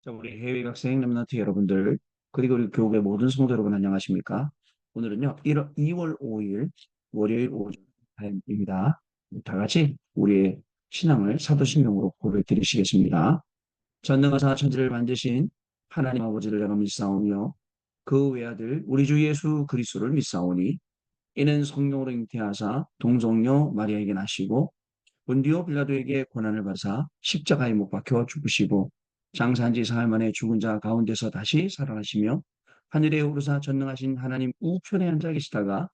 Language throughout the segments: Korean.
자, 우리 해외 학생 렘넌트 여러분들, 그리고 우리 교회 모든 성도 여러분 안녕하십니까? 오늘은요, 2월 5일 월요일 오전 타임입니다. 다 같이 우리의 신앙을 사도신경으로 고백해 드리시겠습니다. 전능하사 천지를 만드신 하나님 아버지를 내가 믿사오며 그 외아들 우리 주 예수 그리스도를 믿사오니 이는 성령으로 잉태하사 동정녀 마리아에게 나시고 본디오 빌라도에게 고난을 받으사 십자가에 못 박혀 죽으시고 장사한 지 사흘 만에 죽은 자 가운데서 다시 살아나시며 하늘에 오르사 전능하신 하나님 우편에 앉아 계시다가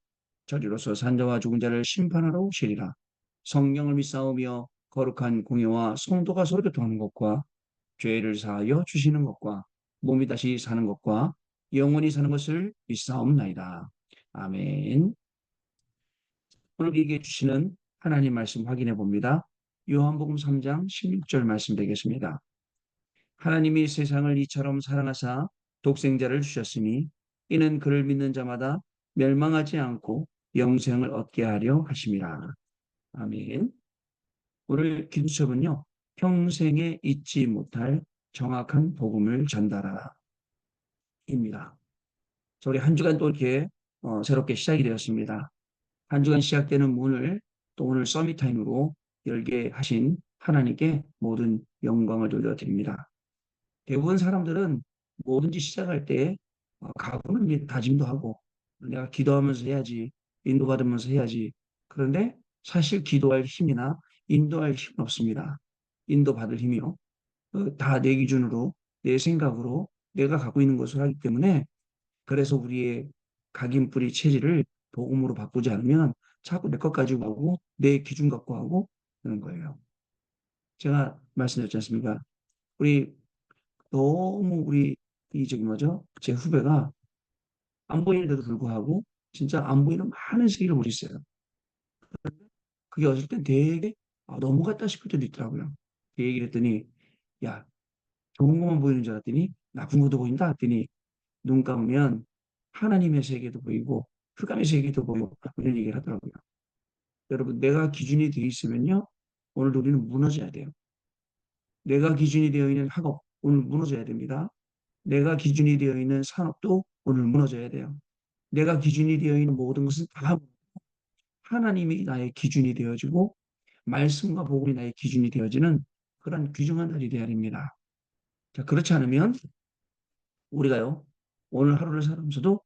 저리로서 산자와 죽은 자를 심판하러 오시리라. 성령을 믿사오며 거룩한 공예와 성도가 서로 교통하는 것과 죄를 사하여 주시는 것과 몸이 다시 사는 것과 영원히 사는 것을 믿사옵나이다. 아멘. 오늘 얘기해 주시는 하나님 말씀 확인해 봅니다. 요한복음 3장 16절 말씀 되겠습니다. 하나님이 세상을 이처럼 사랑하사 독생자를 주셨으니 이는 그를 믿는 자마다 멸망하지 않고 영생을 얻게 하려 하심이라. 아멘. 오늘 기도책은요. 평생에 잊지 못할 정확한 복음을 전달하라 입니다. 우리 한 주간 또 이렇게 새롭게 시작이 되었습니다. 한 주간 시작되는 문을 또 오늘 서밋타임으로 열게 하신 하나님께 모든 영광을 돌려드립니다. 대부분 사람들은 뭐든지 시작할 때 각오는 다짐도 하고 내가 기도하면서 해야지, 인도받으면서 해야지. 그런데 사실 기도할 힘이나 인도할 힘은 없습니다. 인도받을 힘이요. 다 내 기준으로, 내 생각으로 내가 갖고 있는 것을 하기 때문에 그래서 우리의 각인뿌리 체질을 복음으로 바꾸지 않으면 자꾸 내 것 가지고 하고 내 기준 갖고 하고 그런 거예요. 제가 말씀드렸지 않습니까? 우리 너무 우리 이 저기 뭐죠? 제 후배가 안 보이는데도 불구하고 진짜 안 보이는 많은 시기를 보고 있어요. 그게 어쩔 땐 되게 넘어갔다 싶을 때도 있더라고요. 그 얘기를 했더니 야 좋은 것만 보이는 줄 알았더니 나쁜 것도 보인다 했더니 눈 감으면 하나님의 세계도 보이고 흑암의 세계도 보이고 이런 얘기를 하더라고요. 여러분 내가 기준이 되어 있으면요. 오늘 우리는 무너져야 돼요. 내가 기준이 되어 있는 학업 오늘 무너져야 됩니다. 내가 기준이 되어 있는 산업도 오늘 무너져야 돼요. 내가 기준이 되어 있는 모든 것은 다 하나님이 나의 기준이 되어지고 말씀과 복음이 나의 기준이 되어지는 그런 귀중한 날이 되어야 됩니다. 자, 그렇지 않으면 우리가요, 오늘 하루를 살면서도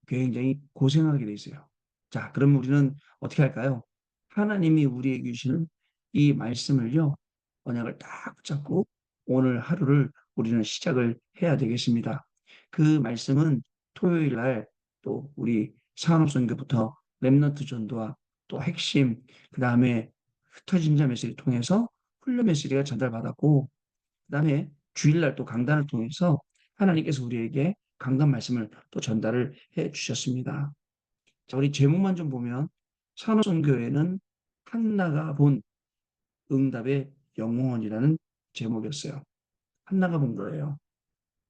굉장히 고생하게 돼 있어요. 자, 그럼 우리는 어떻게 할까요? 하나님이 우리에게 주시는 이 말씀을요, 언약을 딱 붙잡고 오늘 하루를 우리는 시작을 해야 되겠습니다. 그 말씀은 토요일 날 또 우리 산업선교부터 렘넌트 전도와 또 핵심, 그 다음에 흩어진 자 메시지를 통해서 훈련 메시지가 전달받았고, 그 다음에 주일날 또 강단을 통해서 하나님께서 우리에게 강단 말씀을 또 전달을 해 주셨습니다. 자, 우리 제목만 좀 보면 산업선교회는 한나가 본 응답의 영혼이라는 제목이었어요. 한나가 본 거예요.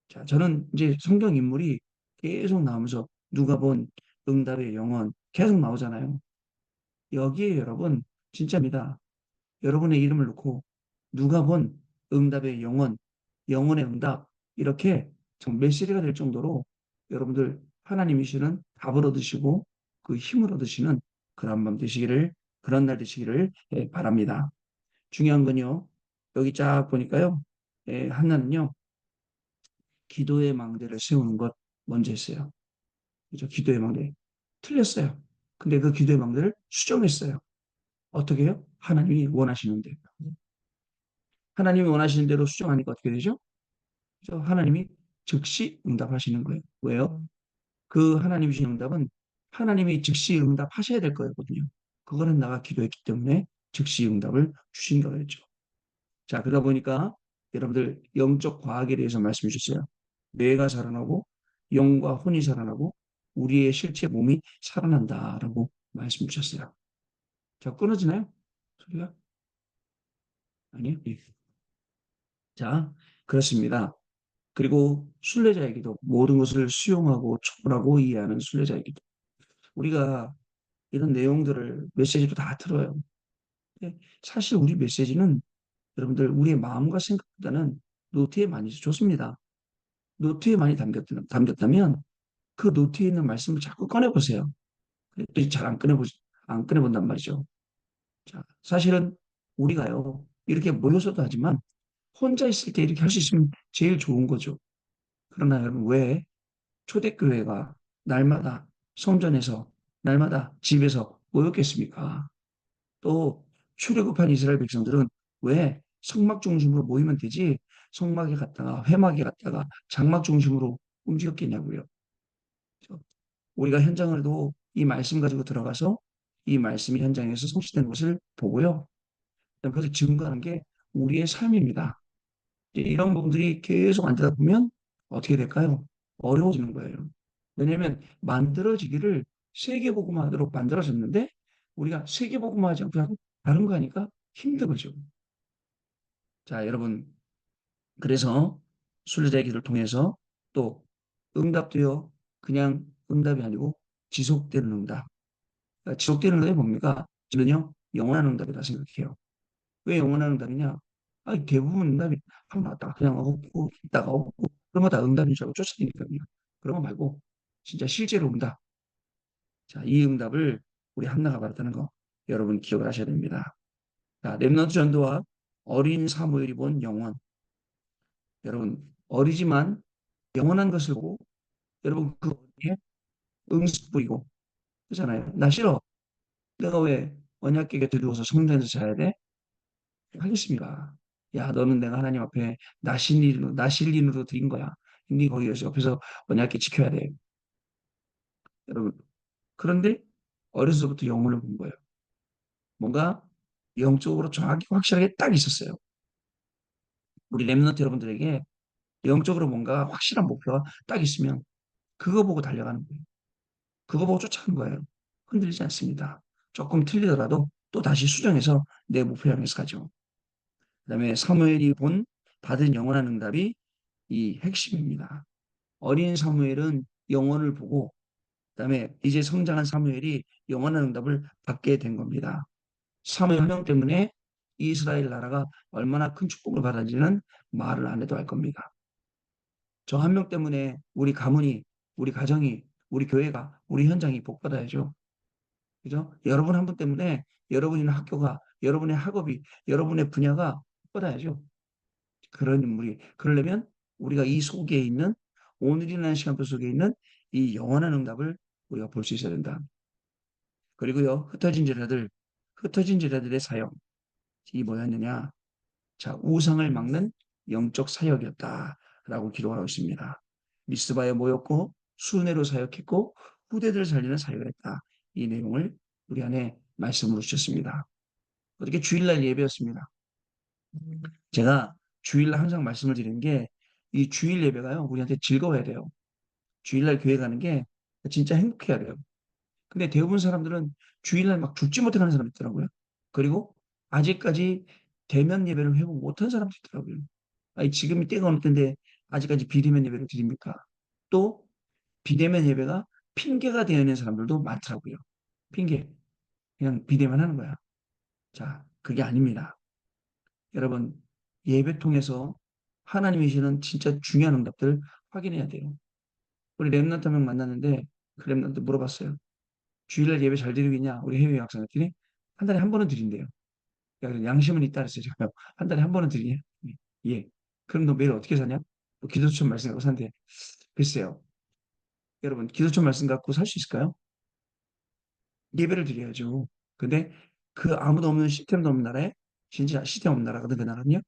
자, 저는 이제 성경 인물이 계속 나오면서 누가 본 응답의 영혼 계속 나오잖아요. 여기에 여러분 진짜입니다. 여러분의 이름을 넣고 누가 본 응답의 영혼, 영혼의 응답 이렇게 정 메시지가 될 정도로 여러분들 하나님이 주시는 답을 얻으시고 그 힘을 얻으시는 그런 밤 되시기를 그런 날 되시기를 바랍니다. 중요한 건요. 여기 쫙 보니까요. 하나는요. 기도의 망대를 세우는 것 먼저 했어요. 그죠? 기도의 망대. 틀렸어요. 근데 그 기도의 망대를 수정했어요. 어떻게 해요? 하나님이 원하시는데. 하나님이 원하시는 대로 수정하니까 어떻게 되죠? 그래서 하나님이 즉시 응답하시는 거예요. 왜요? 그 하나님이 주신 응답은 하나님이 즉시 응답하셔야 될 거거든요. 그거는 나가 기도했기 때문에 즉시 응답을 주신 거였죠. 자, 그러다 보니까 여러분들 영적 과학에 대해서 말씀해 주셨어요. 뇌가 살아나고 영과 혼이 살아나고 우리의 실제 몸이 살아난다라고 말씀 주셨어요. 자, 끊어지나요? 소리가? 아니요? 예. 자, 그렇습니다. 그리고 순례자의 기도, 모든 것을 수용하고 초월하고 이해하는 순례자의 기도. 우리가 이런 내용들을 메시지도 다 들어요. 근데 사실 우리 메시지는 여러분들 우리의 마음과 생각보다는 노트에 많이 좋습니다. 노트에 많이 담겼다면 그 노트에 있는 말씀을 자꾸 꺼내보세요. 그랬더니 잘 안 꺼내본단 말이죠. 자, 사실은 우리가요, 이렇게 모여서도 하지만 혼자 있을 때 이렇게 할 수 있으면 제일 좋은 거죠. 그러나 여러분, 왜 초대교회가 날마다 성전에서, 날마다 집에서 모였겠습니까? 또 출애굽한 이스라엘 백성들은 왜 성막 중심으로 모이면 되지 성막에 갔다가 회막에 갔다가 장막 중심으로 움직였겠냐고요. 우리가 현장을도 이 말씀 가지고 들어가서 이 말씀이 현장에서 성취되는 것을 보고요. 그래서 증거하는 게 우리의 삶입니다. 이런 부분들이 계속 안 되다 보면 어떻게 될까요? 어려워지는 거예요. 왜냐하면 만들어지기를 세계복음화하도록 만들어졌는데 우리가 세계복음화하지 않고 그냥 다른 거 하니까 힘든 거죠. 자, 여러분. 그래서 순례자의 기도를 통해서 또 응답도요. 그냥 응답이 아니고 지속되는 응답. 그러니까 지속되는 응답이 뭡니까? 저는요. 영원한 응답이라 생각해요. 왜 영원한 응답이냐? 아니, 대부분 응답이 한 번 왔다가 그냥 없고 있다가 없고 그런 거 다 응답인 줄 알고 쫓아다니거든요. 그런 거 말고 진짜 실제로 응답. 자, 이 응답을 우리 한나가 받았다는 거 여러분 기억을 하셔야 됩니다. 자, 렘넌트 전도와 어린 사무엘이 본 영원. 여러분 어리지만 영원한 것을 보고 여러분 그거에 응습 부리고 그잖아요. 나 싫어. 내가 왜 언약궤 곁에 두어서 성전에서 자야 돼? 하겠습니다. 야, 너는 내가 하나님 앞에 나실린으로 드린 거야. 네 거기에서 옆에서 언약궤 지켜야 돼. 여러분. 그런데 어려서부터 영혼을 본 거예요. 뭔가 영적으로 정확히 확실하게 딱 있었어요. 우리 렘넌트 여러분들에게 영적으로 뭔가 확실한 목표가 딱 있으면 그거 보고 달려가는 거예요. 그거 보고 쫓아가는 거예요. 흔들리지 않습니다. 조금 틀리더라도 또 다시 수정해서 내 목표 향해서 가죠. 그다음에 사무엘이 받은 영원한 응답이 이 핵심입니다. 어린 사무엘은 영혼을 보고 그다음에 이제 성장한 사무엘이 영원한 응답을 받게 된 겁니다. 사무엘 한 명 때문에 이스라엘 나라가 얼마나 큰 축복을 받았는지는 말을 안 해도 알 겁니다. 저 한 명 때문에 우리 가문이, 우리 가정이, 우리 교회가, 우리 현장이 복받아야죠. 그죠? 여러분 한 분 때문에 여러분이나 학교가, 여러분의 학업이, 여러분의 분야가 뻗어야죠. 그런 인물이. 그러려면 우리가 이 속에 있는, 오늘이라는 시간표 속에 있는 이 영원한 응답을 우리가 볼 수 있어야 된다. 그리고요, 흩어진 제자들의 사역. 이 뭐였느냐? 자, 우상을 막는 영적 사역이었다라고 기록하고 있습니다. 미스바에 모였고, 순회로 사역했고, 후대들을 살리는 사역을 했다. 이 내용을 우리 안에 말씀으로 주셨습니다. 어떻게 주일날 예배였습니다. 제가 주일날 항상 말씀을 드리는 게 이 주일 예배가요, 우리한테 즐거워야 돼요. 주일날 교회 가는 게 진짜 행복해야 돼요. 근데 대부분 사람들은 주일날 막 죽지 못하는 사람이 있더라고요. 그리고 아직까지 대면 예배를 회복 못한 사람도 있더라고요. 아니, 지금이 때가 어느 때인데 아직까지 비대면 예배를 드립니까? 또 비대면 예배가 핑계가 되어 있는 사람들도 많더라고요. 핑계. 그냥 비대면 하는 거야. 자, 그게 아닙니다. 여러분, 예배 통해서 하나님이 주시는 진짜 중요한 응답들 확인해야 돼요. 우리 랩런트 한 명 만났는데 그 랩런트 물어봤어요. 주일날 예배 잘 드리겠냐? 우리 해외 학생 했더니 한 달에 한 번은 드린대요. 야, 그래, 양심은 있다 그랬어요. 제가 한 달에 한 번은 드리냐? 예. 그럼 너 매일 어떻게 사냐? 또 기도처럼 말씀 갖고 산대. 글쎄요. 여러분, 기도처럼 말씀 갖고 살 수 있을까요? 예배를 드려야죠. 근데 그 아무도 없는 시스템도 없는 나라에 진짜 시스템 없는 나라거든 그 나라는요.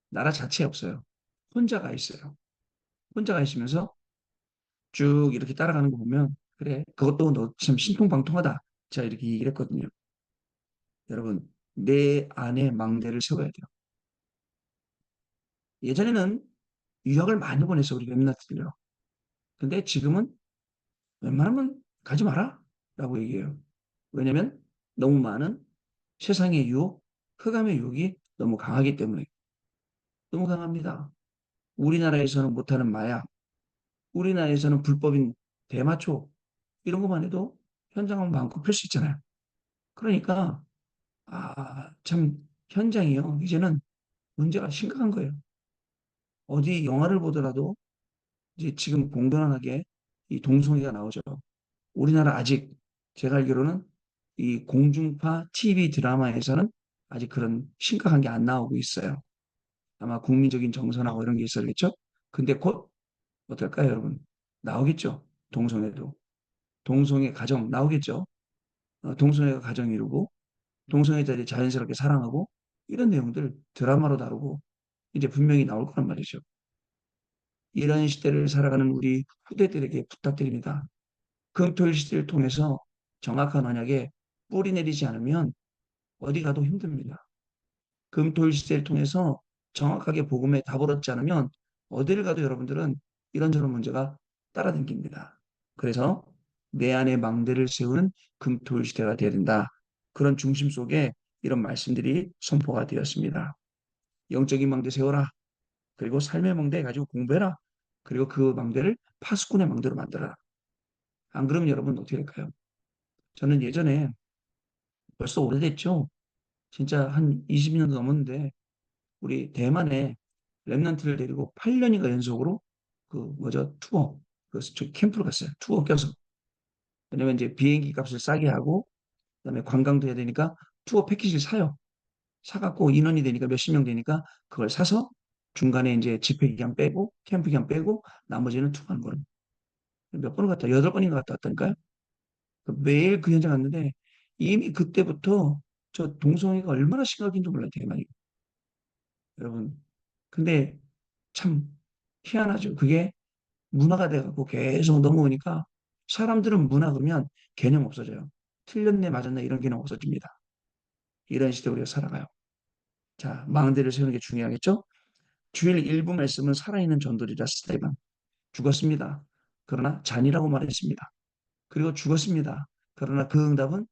나라 자체에 없어요. 혼자가 있어요. 혼자가 있으면서 쭉 이렇게 따라가는 거 보면 그래 그것도 너 참 신통방통하다. 제가 이렇게 얘기를 했거든요. 여러분 내 안에 망대를 세워야 돼요. 예전에는 유학을 많이 보내서 우리 랩런트들요. 근데 지금은 웬만하면 가지 마라 라고 얘기해요. 왜냐면 너무 많은 세상의 유혹, 흑암의 유혹이 너무 강하기 때문에 너무 강합니다. 우리나라에서는 못하는 마약, 우리나라에서는 불법인 대마초 이런 것만 해도 현장은 많고 필 수 있잖아요. 그러니까 참 현장이요. 이제는 문제가 심각한 거예요. 어디 영화를 보더라도 이제 지금 공공연하게 이 동성애가 나오죠. 우리나라 아직 제가 알기로는 이 공중파 TV 드라마에서는 아직 그런 심각한 게 안 나오고 있어요. 아마 국민적인 정서나 이런 게 있어야겠죠? 근데 곧 어떨까요, 여러분? 나오겠죠? 동성애도. 동성애 가정 나오겠죠? 동성애가 가정 이루고, 동성애자들이 자연스럽게 사랑하고, 이런 내용들 드라마로 다루고, 이제 분명히 나올 거란 말이죠. 이런 시대를 살아가는 우리 후대들에게 부탁드립니다. 금토일 시대를 통해서 정확한 언약에 뿌리 내리지 않으면 어디 가도 힘듭니다. 금토일 시대를 통해서 정확하게 복음에 답을 얻지 않으면 어디를 가도 여러분들은 이런저런 문제가 따라다닙니다. 그래서 내 안에 망대를 세우는 금토일 시대가 되어야 된다. 그런 중심 속에 이런 말씀들이 선포가 되었습니다. 영적인 망대 세워라. 그리고 삶의 망대 가지고 공부해라. 그리고 그 망대를 파수꾼의 망대로 만들어라. 안 그러면 여러분 어떻게 될까요? 저는 예전에 벌써 오래됐죠. 진짜 한 20년 넘었는데 우리 대만에 랩런트를 데리고 8년인가 연속으로 그 뭐죠 투어 저 캠프를 갔어요. 투어 껴서. 왜냐면 이제 비행기 값을 싸게 하고 그다음에 관광도 해야 되니까 투어 패키지를 사요. 사갖고 인원이 되니까 몇십 명 되니까 그걸 사서 중간에 이제 집회 기간 빼고 캠프 기간 빼고 나머지는 투어하는 거예요. 몇 번을 갔다 8번인가 갔다 왔다니까요. 매일 그 현장 갔는데 이미 그때부터 저 동성애가 얼마나 심각한지 몰라요, 대만이. 여러분. 근데 참 희한하죠. 그게 문화가 돼갖고 계속 넘어오니까 사람들은 문화 그러면 개념 없어져요. 틀렸네, 맞았네, 이런 개념 없어집니다. 이런 시대 우리가 살아가요. 자, 망대를 세우는 게 중요하겠죠? 주일 일부 말씀은 살아있는 전도리라 스테반. 죽었습니다. 그러나 잔이라고 말했습니다. 그리고 죽었습니다. 그러나 그 응답은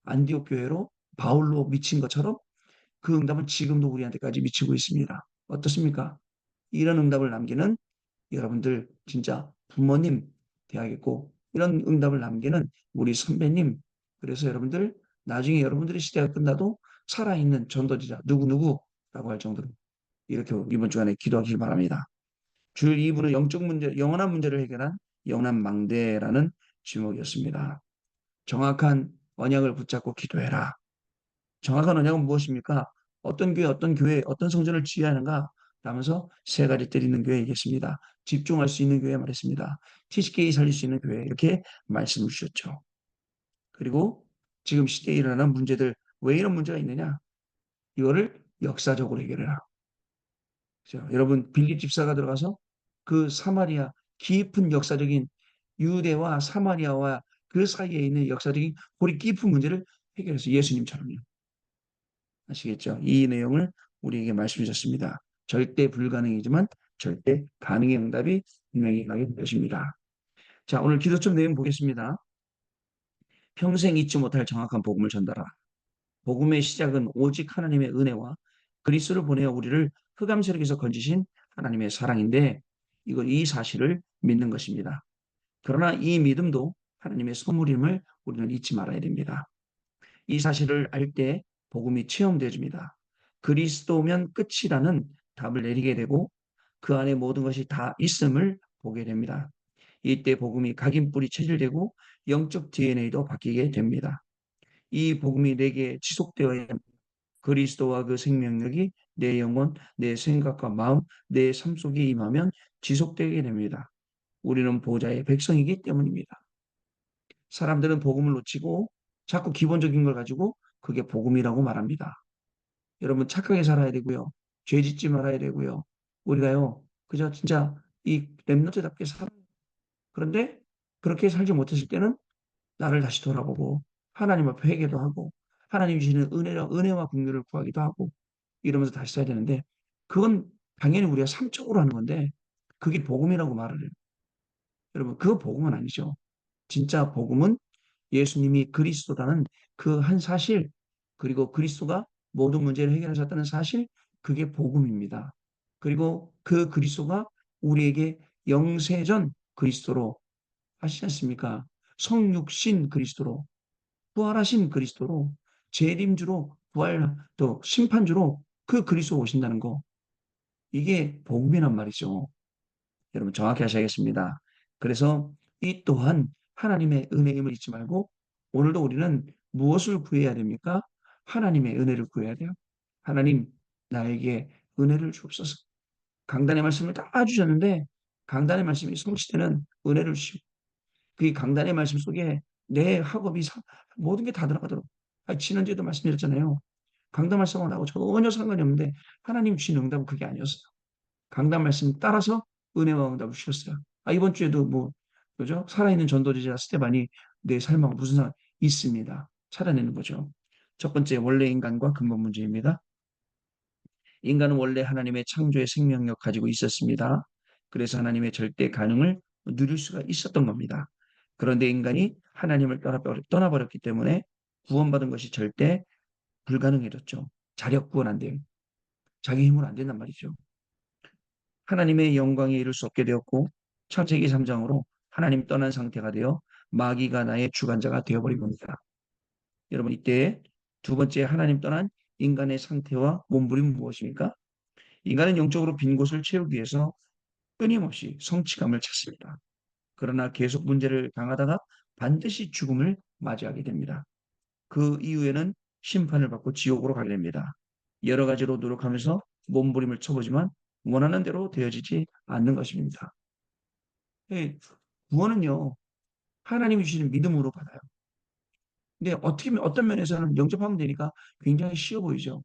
안디옥 교회로 바울로 미친 것처럼 그 응답은 지금도 우리한테까지 미치고 있습니다. 어떻습니까? 이런 응답을 남기는 여러분들 진짜 부모님 돼야겠고 이런 응답을 남기는 우리 선배님. 그래서 여러분들 나중에 여러분들의 시대가 끝나도 살아있는 전도지자 누구누구라고 할 정도로 이렇게 이번 주간에 기도하길 바랍니다. 주일 2부는 영적 문제, 영원한 문제를 해결한 영원한 망대라는 제목이었습니다. 정확한 언약을 붙잡고 기도해라. 정확한 언약은 무엇입니까? 어떤 교회, 어떤 성전을 지휘하는가? 라면서 세 가지 때리는 교회이겠습니다. 집중할 수 있는 교회 말했습니다. TCK 살릴 수 있는 교회 이렇게 말씀을 주셨죠. 그리고 지금 시대에 일어나는 문제들 왜 이런 문제가 있느냐? 이거를 역사적으로 해결해라. 그렇죠? 여러분 빌립 집사가 들어가서 그 사마리아 깊은 역사적인 유대와 사마리아와 그 사이에 있는 역사적인 고리 깊은 문제를 해결해서 예수님처럼요. 아시겠죠? 이 내용을 우리에게 말씀해 주셨습니다. 절대 불가능이지만 절대 가능의 응답이 분명히 나게 되십니다. 자, 오늘 기도점 내용 보겠습니다. 평생 잊지 못할 정확한 복음을 전달하라. 복음의 시작은 오직 하나님의 은혜와 그리스도를 보내어 우리를 흑암 세력에서 건지신 하나님의 사랑인데 이 사실을 믿는 것입니다. 그러나 이 믿음도 하나님의 선물임을 우리는 잊지 말아야 됩니다. 이 사실을 알 때 복음이 체험되어집니다. 그리스도면 끝이라는 답을 내리게 되고 그 안에 모든 것이 다 있음을 보게 됩니다. 이때 복음이 각인뿌리 체질되고 영적 DNA도 바뀌게 됩니다. 이 복음이 내게 지속되어야 합니다. 그리스도와 그 생명력이 내 영혼, 내 생각과 마음, 내 삶 속에 임하면 지속되게 됩니다. 우리는 보좌의 백성이기 때문입니다. 사람들은 복음을 놓치고 자꾸 기본적인 걸 가지고 그게 복음이라고 말합니다. 여러분 착하게 살아야 되고요. 죄 짓지 말아야 되고요. 우리가요. 그저 진짜 이 랩런트답게 살아. 그런데 그렇게 살지 못했을 때는 나를 다시 돌아보고 하나님 앞에 회개도 하고 하나님 주시는 은혜와 긍휼을 구하기도 하고 이러면서 다시 써야 되는데 그건 당연히 우리가 삼적으로 하는 건데 그게 복음이라고 말을 해요. 여러분 그 복음은 아니죠. 진짜 복음은 예수님이 그리스도라는 그 한 사실, 그리고 그리스도가 모든 문제를 해결하셨다는 사실, 그게 복음입니다. 그리고 그 그리스도가 우리에게 영세전 그리스도로 하시지 않습니까? 성육신 그리스도로, 부활하신 그리스도로, 재림주로, 또 심판주로 그 그리스도 오신다는 거. 이게 복음이란 말이죠. 여러분 정확히 하셔야겠습니다. 그래서 이 또한 하나님의 은혜임을 잊지 말고 오늘도 우리는 무엇을 구해야 됩니까? 하나님의 은혜를 구해야 돼요. 하나님 나에게 은혜를 주옵소서. 강단의 말씀을 다 주셨는데 강단의 말씀이 성취되는 은혜를 주시고 그 강단의 말씀 속에 내 학업이 모든 게 다 들어가도록. 지난주에도 말씀드렸잖아요. 강단 말씀하고 나하고 전혀 상관이 없는데 하나님 주신 응답은 그게 아니었어요. 강단 말씀 따라서 은혜와 응답을 주셨어요. 이번 주에도 뭐 그죠? 살아있는 전도제자 스테반이 내 삶하고 무슨 상관 있습니다. 찾아내는 거죠. 첫 번째 원래 인간과 근본 문제입니다. 인간은 원래 하나님의 창조의 생명력 가지고 있었습니다. 그래서 하나님의 절대 가능을 누릴 수가 있었던 겁니다. 그런데 인간이 하나님을 떠나버렸기 때문에 구원받은 것이 절대 불가능해졌죠. 자력 구원 안 돼요. 자기 힘으로 안 된단 말이죠. 하나님의 영광에 이를 수 없게 되었고 창세기 3장으로 하나님 떠난 상태가 되어 마귀가 나의 주관자가 되어버린 겁니다. 여러분 이때 두 번째 하나님 떠난 인간의 상태와 몸부림은 무엇입니까? 인간은 영적으로 빈 곳을 채우기 위해서 끊임없이 성취감을 찾습니다. 그러나 계속 문제를 당하다가 반드시 죽음을 맞이하게 됩니다. 그 이후에는 심판을 받고 지옥으로 가게 됩니다. 여러 가지로 노력하면서 몸부림을 쳐보지만 원하는 대로 되어지지 않는 것입니다. 예, 구원은요, 하나님이 주시는 믿음으로 받아요. 근데 어떤 면에서는 영접하면 되니까 굉장히 쉬워 보이죠.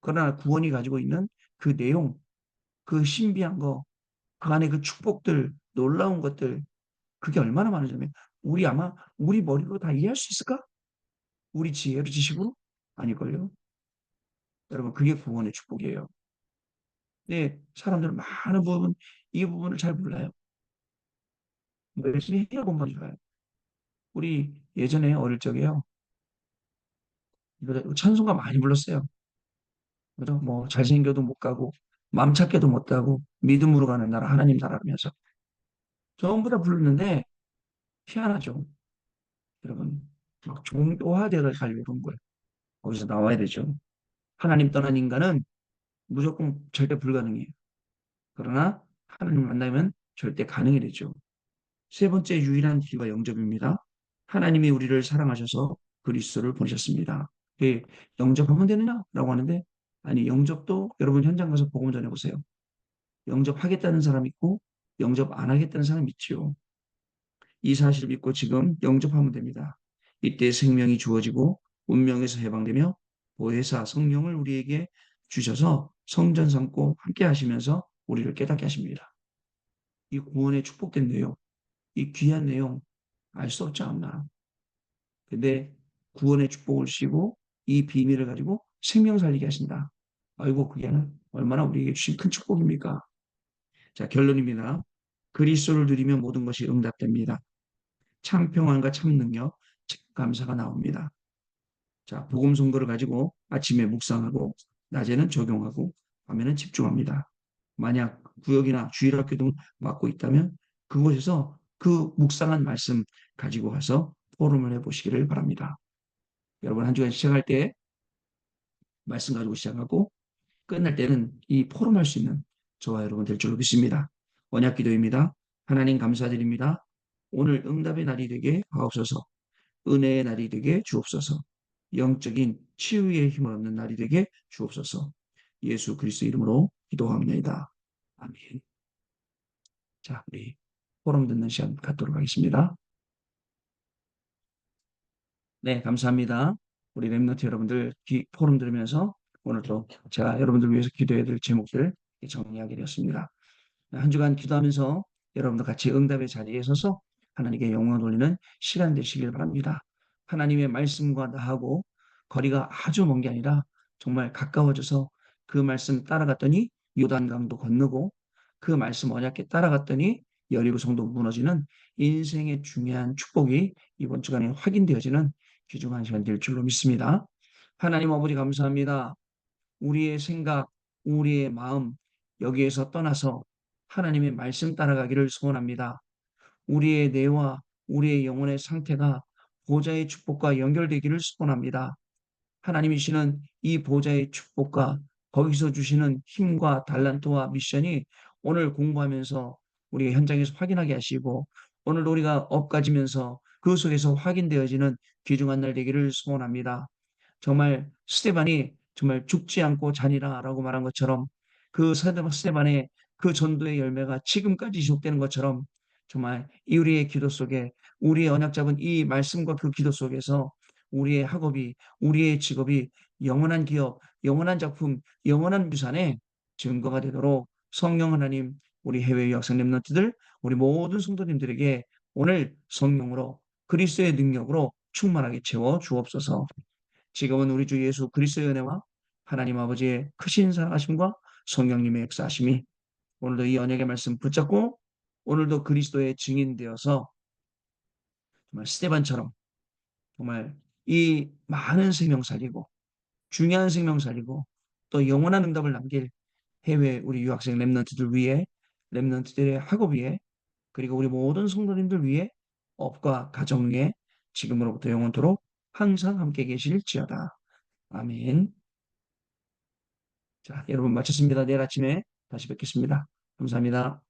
그러나 구원이 가지고 있는 그 내용, 그 신비한 거, 그 안에 그 축복들, 놀라운 것들, 그게 얼마나 많으냐면, 우리 머리로 다 이해할 수 있을까? 우리 지혜로 지식으로? 아닐걸요? 여러분, 그게 구원의 축복이에요. 근데 사람들은 많은 부분, 이 부분을 잘 몰라요. 뭐 열심히 해야 공부하는 줄 알아요. 우리 예전에 어릴 적에요. 찬송가 많이 불렀어요. 그죠? 뭐 잘생겨도 못 가고 맘 찾게도 못 가고 믿음으로 가는 나라 하나님 나라면서 전부 다 불렀는데 희한하죠. 여러분 막 종교화되어 가려고 그런 거예요. 거기서 나와야 되죠. 하나님 떠난 인간은 무조건 절대 불가능해요. 그러나 하나님 만나면 절대 가능이 되죠. 세 번째 유일한 길과 영접입니다. 하나님이 우리를 사랑하셔서 그리스도를 보내셨습니다. 그 영접하면 되느냐라고 하는데 아니 영접도 여러분 현장 가서 복음 전해 보세요. 영접하겠다는 사람 있고 영접 안 하겠다는 사람 있지요. 이 사실을 믿고 지금 영접하면 됩니다. 이때 생명이 주어지고 운명에서 해방되며 보혜사 성령을 우리에게 주셔서 성전 삼고 함께 하시면서 우리를 깨닫게 하십니다. 이 구원의 축복된 내용, 이 귀한 내용 알 수 없지 않나. 근데 구원의 축복을 주시고 이 비밀을 가지고 생명 살리게 하신다. 아이고 그게 얼마나 우리에게 주신 큰 축복입니까? 자 결론입니다. 그리스도를 누리면 모든 것이 응답됩니다. 참 평안과 참 능력, 참 감사가 나옵니다. 자, 복음 선거를 가지고 아침에 묵상하고 낮에는 적용하고 밤에는 집중합니다. 만약 구역이나 주일학교 등 맡고 있다면 그곳에서 그 묵상한 말씀 가지고 가서 포럼을 해보시기를 바랍니다. 여러분 한 주간 시작할 때 말씀 가지고 시작하고 끝날 때는 이 포럼할 수 있는 저와 여러분 될 줄로 믿습니다. 언약 기도입니다. 하나님 감사드립니다. 오늘 응답의 날이 되게 하옵소서. 은혜의 날이 되게 주옵소서. 영적인 치유의 힘을 얻는 날이 되게 주옵소서. 예수 그리스도 이름으로 기도합니다. 아멘. 자, 우리 포럼 듣는 시간 갖도록 하겠습니다. 네, 감사합니다. 우리 랩노트 여러분들 포럼 들으면서 오늘도 제가 여러분들 위해서 기도해야 될 제목들 정리하게 되었습니다. 한 주간 기도하면서 여러분들 같이 응답의 자리에 서서 하나님께 영광을 돌리는 시간 되시길 바랍니다. 하나님의 말씀과 나하고 거리가 아주 먼 게 아니라 정말 가까워져서 그 말씀 따라갔더니 요단강도 건너고 그 말씀 언약에 따라갔더니 여리고 성도 무너지는 인생의 중요한 축복이 이번 주간에 확인되어지는 귀중한 시간 될 줄로 믿습니다. 하나님 아버지 감사합니다. 우리의 생각, 우리의 마음 여기에서 떠나서 하나님의 말씀 따라가기를 소원합니다. 우리의 뇌와 우리의 영혼의 상태가 보좌의 축복과 연결되기를 소원합니다. 하나님이 주시는 이 보좌의 축복과 거기서 주시는 힘과 달란트와 미션이 오늘 공부하면서 우리 현장에서 확인하게 하시고 오늘도 우리가 업 가지면서 그 속에서 확인되어지는 귀중한 날 되기를 소원합니다. 정말 스테반이 정말 죽지 않고 자니라라고 말한 것처럼 그 스테반의 그 전도의 열매가 지금까지 지속되는 것처럼 정말 이 우리의 기도 속에 우리의 언약 잡은 이 말씀과 그 기도 속에서 우리의 학업이 우리의 직업이 영원한 기업, 영원한 작품, 영원한 유산의 증거가 되도록 성령 하나님 우리 해외 유학생 랩런트들 우리 모든 성도님들에게 오늘 성령으로 그리스도의 능력으로 충만하게 채워 주옵소서. 지금은 우리 주 예수 그리스도의 은혜와 하나님 아버지의 크신 사랑하심과 성령님의 역사하심이 오늘도 이 언약의 말씀 붙잡고 오늘도 그리스도의 증인 되어서 정말 스테반처럼 정말 이 많은 생명 살리고 중요한 생명 살리고 또 영원한 응답을 남길 해외 우리 유학생 랩런트들 위해 랩런트들의 학업 위해 그리고 우리 모든 성도님들 위해 업과 가정 위해 지금으로부터 영원토록 항상 함께 계실지어다. 아멘. 자, 여러분 마쳤습니다. 내일 아침에 다시 뵙겠습니다. 감사합니다.